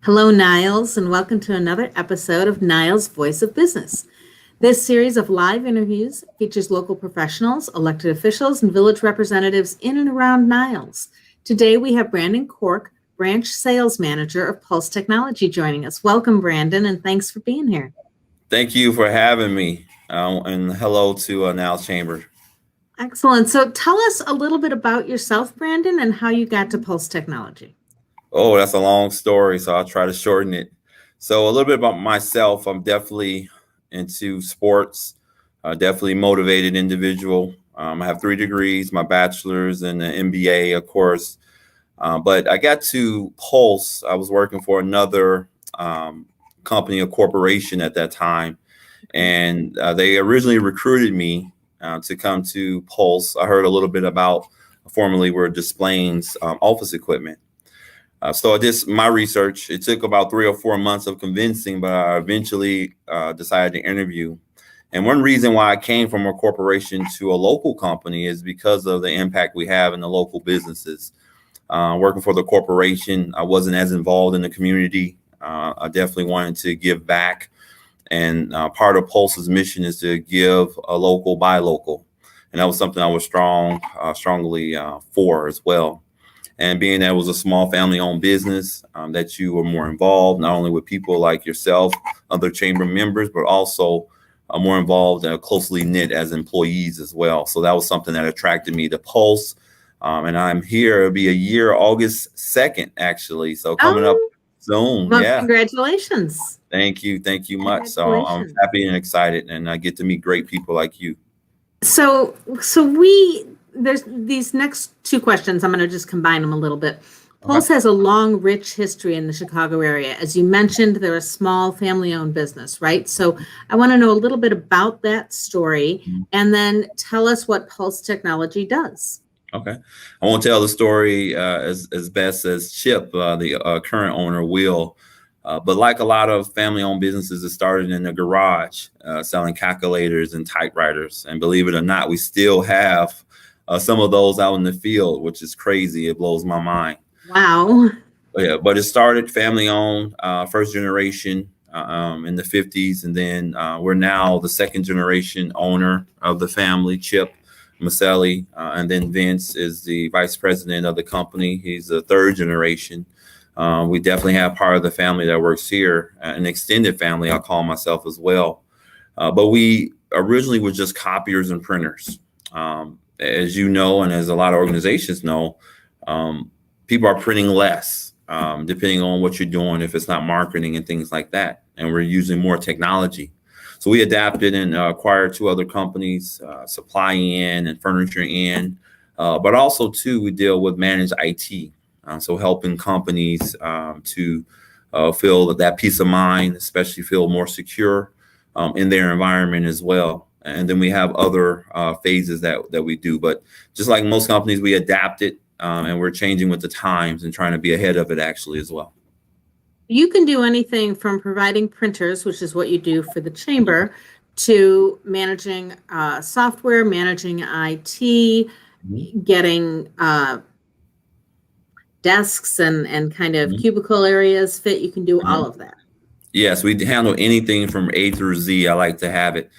Hello, Niles, and welcome to another episode of Niles Voice of Business. This series of live interviews features local professionals, elected officials, and village representatives in and around Niles. Today, we have Brandon Cork, Branch Sales Manager of Pulse Technology, joining us. Welcome, Brandon, and thanks for being here. Thank you for having me, and hello to Niles Chamber. Excellent. So tell us a little bit about yourself, Brandon, and how you got to Pulse Technology. Oh, that's a long story, so I'll try to shorten it. So a little bit about myself. I'm definitely into sports, definitely motivated individual. I have 3 degrees, my bachelor's and an MBA, of course. But I got to Pulse. I was working for another company, a corporation at that time. And they originally recruited me to come to Pulse. I heard a little bit about formerly were Displays office equipment. So I did my research. It took about 3 or 4 months of convincing, but I eventually decided to interview. And one reason why I came from a corporation to a local company is because of the impact we have in the local businesses. Working for the corporation, I wasn't as involved in the community. I definitely wanted to give back. And part of Pulse's mission is to give a local, buy local. And that was something I was strongly for as well. And being that it was a small family-owned business, that you were more involved, not only with people like yourself, other chamber members, but also more involved and closely knit as employees as well. So that was something that attracted me to Pulse. And I'm here. It'll be a year, August 2nd, actually. So coming up soon. Well, yeah. Congratulations. Thank you much. So I'm happy and excited, and I get to meet great people like you. So there's these next 2 questions. I'm going to just combine them a little bit. Pulse has a long, rich history in the Chicago area. As you mentioned, they're a small family-owned business, right? So I want to know a little bit about that story, and then tell us what Pulse Technology does. Okay. I won't tell the story as best as Chip, the current owner, will. But like a lot of family-owned businesses, it started in the garage selling calculators and typewriters. And believe it or not, we still have some of those out in the field, which is crazy. It blows my mind. Wow. But it started family-owned, first generation in the 50s. And then we're now the second generation owner of the family, Chip Maselli. And then Vince is the vice president of the company. He's the third generation. We definitely have part of the family that works here, an extended family, I'll call myself as well. But we originally were just copiers and printers. As you know, and as a lot of organizations know, people are printing less, depending on what you're doing, if it's not marketing and things like that. And we're using more technology. So we adapted and acquired 2 other companies, supply in and furniture in, but also too, we deal with managed IT. So helping companies to feel that peace of mind, especially feel more secure in their environment as well. And then we have other phases that we do. But just like most companies, we adapted and we're changing with the times and trying to be ahead of it actually as well. You can do anything from providing printers, which is what you do for the chamber, to managing software, managing IT, getting desks and kind of cubicle areas fit. You can do all of that. Yes, we handle anything from A through Z. I like to have it.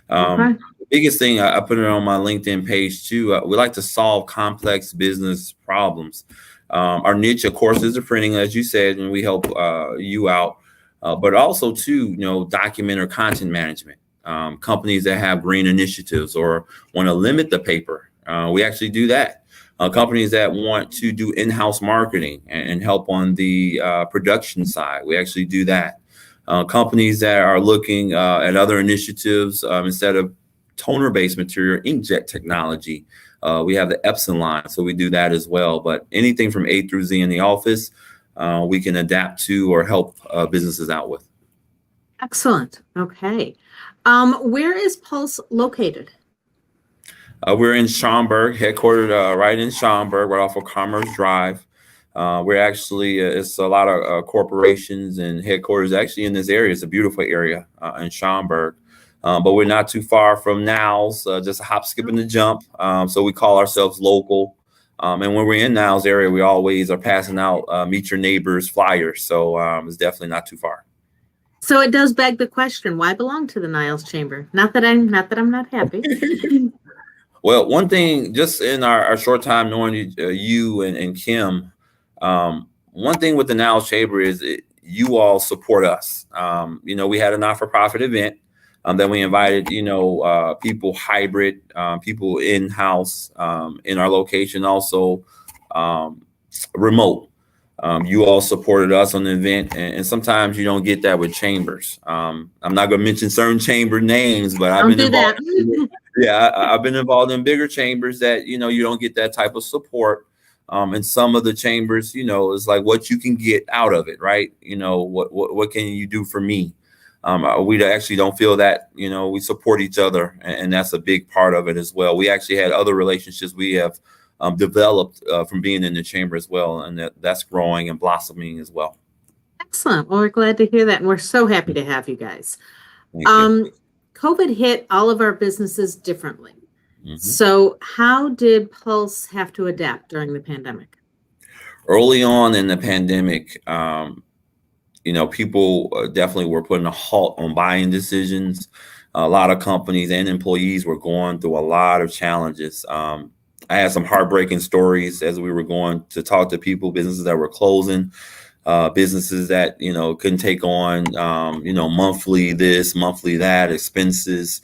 The biggest thing, I put it on my LinkedIn page too. We like to solve complex business problems. Our niche, of course, is the printing, as you said, and we help you out. But also too, document or content management. Companies that have green initiatives or want to limit the paper, we actually do that. Companies that want to do in-house marketing and help on the production side, we actually do that. Companies that are looking at other initiatives instead of toner-based material, inkjet technology, we have the Epson line, so we do that as well. But anything from A through Z in the office, we can adapt to or help businesses out with. Excellent. Okay. Where is Pulse located? We're in Schaumburg, headquartered right in Schaumburg, right off of Commerce Drive. We're actually, it's a lot of corporations and headquarters actually in this area. It's a beautiful area in Schaumburg. But we're not too far from Niles, just a hop, skip, and a jump. So we call ourselves local. And when we're in Niles area, we always are passing out meet your neighbors flyers. So it's definitely not too far. So it does beg the question, why belong to the Niles Chamber? Not that I'm not happy. Well, one thing, just in our short time knowing you and Kim, one thing with the Niles Chamber is you all support us. We had a not-for-profit event. Then we invited, people hybrid, people in-house in our location, also remote. You all supported us on the event, and sometimes you don't get that with chambers. I'm not going to mention certain chamber names, but I've been involved. Yeah, I've been involved in bigger chambers that you don't get that type of support. And some of the chambers, is like what you can get out of it, right? What can you do for me? We actually don't feel that. We support each other, and that's a big part of it as well. We actually had other relationships we have developed from being in the chamber as well, and that's growing and blossoming as well. Excellent. Well, we're glad to hear that, and we're so happy to have you guys. Thank you. COVID hit all of our businesses differently. Mhm. So how did Pulse have to adapt during the pandemic? Early on in the pandemic, people definitely were putting a halt on buying decisions. A lot of companies and employees were going through a lot of challenges. I had some heartbreaking stories as we were going to talk to people, businesses that were closing, businesses that couldn't take on monthly this, monthly that expenses.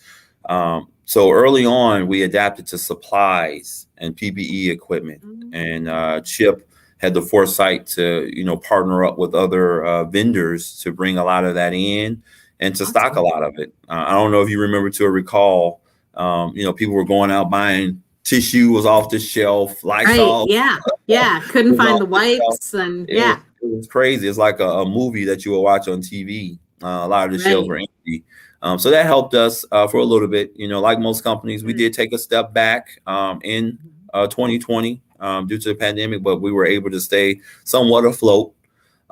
So early on, we adapted to supplies and PPE equipment, and Chip had the foresight to partner up with other vendors to bring a lot of that in and to stock a lot of it. I don't know if you remember to recall, people were going out buying tissue was off the shelf, Lysol. Right. Yeah. Couldn't find the wipes, and It was crazy. It's like a movie that you will watch on TV. A lot of the shelves were empty. So that helped us for a little bit. Like most companies, we did take a step back in 2020 due to the pandemic, but we were able to stay somewhat afloat.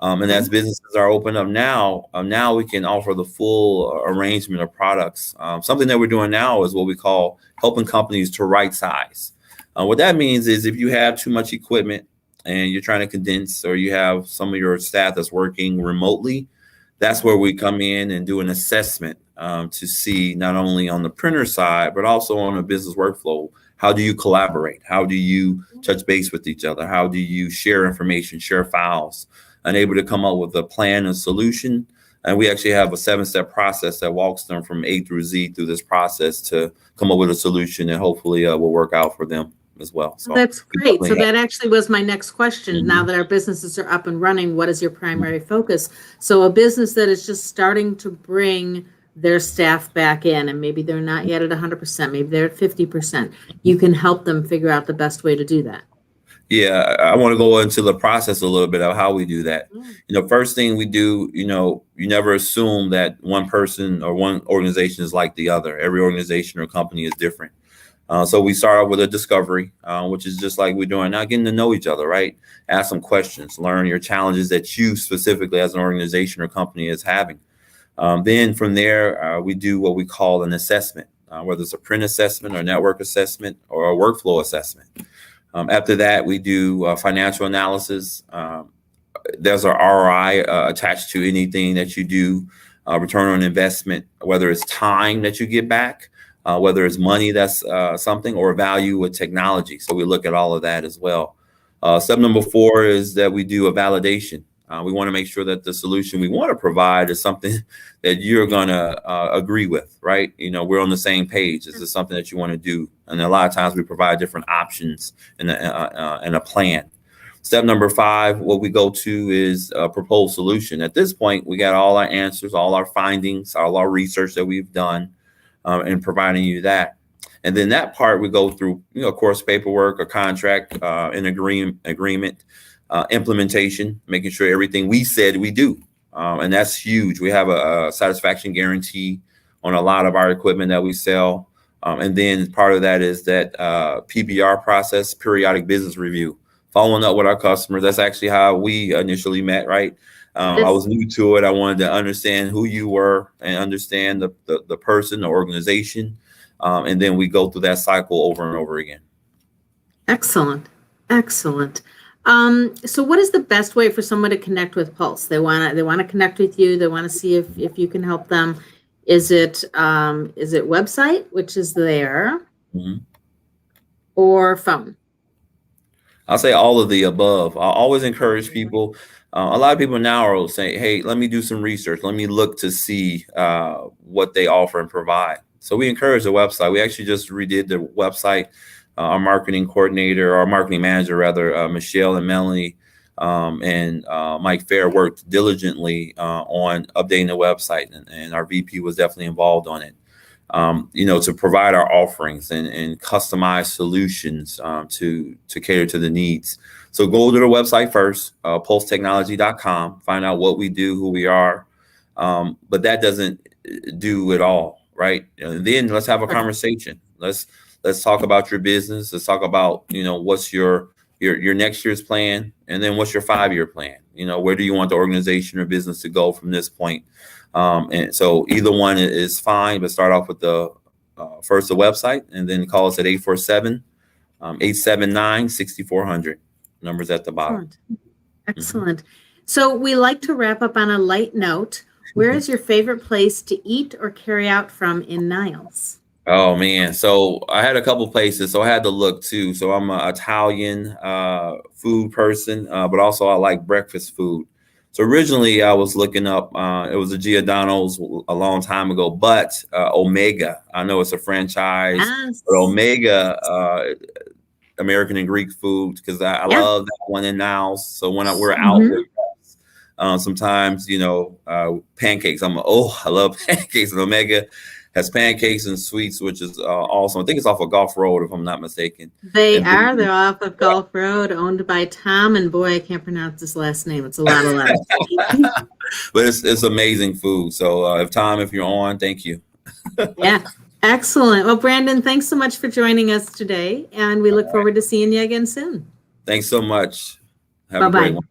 And as businesses are open up now, we can offer the full arrangement of products. Something that we're doing now is what we call helping companies to right size. What that means is if you have too much equipment and you're trying to condense, or you have some of your staff that's working remotely, that's where we come in and do an assessment to see not only on the printer side, but also on a business workflow. How do you collaborate? How do you touch base with each other? How do you share information, share files, and able to come up with a plan and solution? And we actually have a 7-step process that walks them from A through Z through this process to come up with a solution that hopefully will work out for them as well. So that's great. So that actually was my next question. Now that our businesses are up and running, what is your primary focus? So a business that is just starting to bring their staff back in, and maybe they're not yet at 100%, maybe they're at 50%, you can help them figure out the best way to do that. Yeah, I want to go into the process a little bit of how we do that. First thing we do, you never assume that one person or one organization is like the other. Every organization or company is different. So we start out with a discovery, which is just like we're doing now, getting to know each other, right? Ask some questions, learn your challenges that you specifically as an organization or company is having. Then from there, we do what we call an assessment, whether it's a print assessment or network assessment or a workflow assessment. After that, we do financial analysis. There's a ROI attached to anything that you do, return on investment, whether it's time that you get back, whether it's money that's something, or value with technology. So we look at all of that as well. Step number 4 is that we do a validation. We want to make sure that the solution we want to provide is something that you're going to agree with, right? We're on the same page. Is this something that you want to do? And a lot of times we provide different options and a plan. Step number 5, what we go to is a proposed solution. At this point, we got all our answers, all our findings, all our research that we've done, and providing you that. And then that part we go through, of course, paperwork, a contract, an agreement, implementation, making sure everything we said we do. And that's huge. We have a satisfaction guarantee on a lot of our equipment that we sell. And then part of that is that PBR process, periodic business review, following up with our customers. That's actually how we initially met, right? I was new to it. I wanted to understand who you were and understand the person, the organization. And then we go through that cycle over and over again. Excellent. Excellent. So what is the best way for someone to connect with Pulse? They want to connect with you. They want to see if you can help them. Is it website, which is there, Mhm. or phone? I'll say all of the above. I always encourage people. A lot of people now are saying, "Hey, let me do some research. Let me look to see what they offer and provide." So we encourage the website. We actually just redid the website. Our marketing coordinator, our marketing manager, rather, Michelle and Melanie, and Mike Fair worked diligently on updating the website, and our VP was definitely involved on it. To provide our offerings and customize solutions to cater to the needs. So go to the website first, pulsetechnology.com, find out what we do, who we are. But that doesn't do it all, right? And then let's have a conversation. Let's talk about your business. Let's talk about, what's your next year's plan, and then what's your 5-year plan? Where do you want the organization or business to go from this point? And so either one is fine, but start off with the first the website, and then call us at 847-879-6400. Numbers at the bottom. Excellent. So we like to wrap up on a light note. Where is your favorite place to eat or carry out from in Niles? Oh man, so I had a couple places, so I had to look too. So I'm an Italian food person, but also I like breakfast food. So originally I was looking up, it was a Giordano's a long time ago, but Omega, I know it's a franchise, Yes. but Omega, American and Greek food, because I love that one in Niles. So when we're out with sometimes, pancakes, I love pancakes, and Omega has pancakes and sweets, which is awesome. I think it's off of Gulf Road, if I'm not mistaken. They're off of Gulf Road, owned by Tom, and boy, I can't pronounce his last name. It's a lot of letters. But it's amazing food. So if you're on, thank you. Yeah, excellent. Well, Brandon, thanks so much for joining us today, and we look forward to seeing you again soon. Thanks so much. Have Bye-bye. a great one.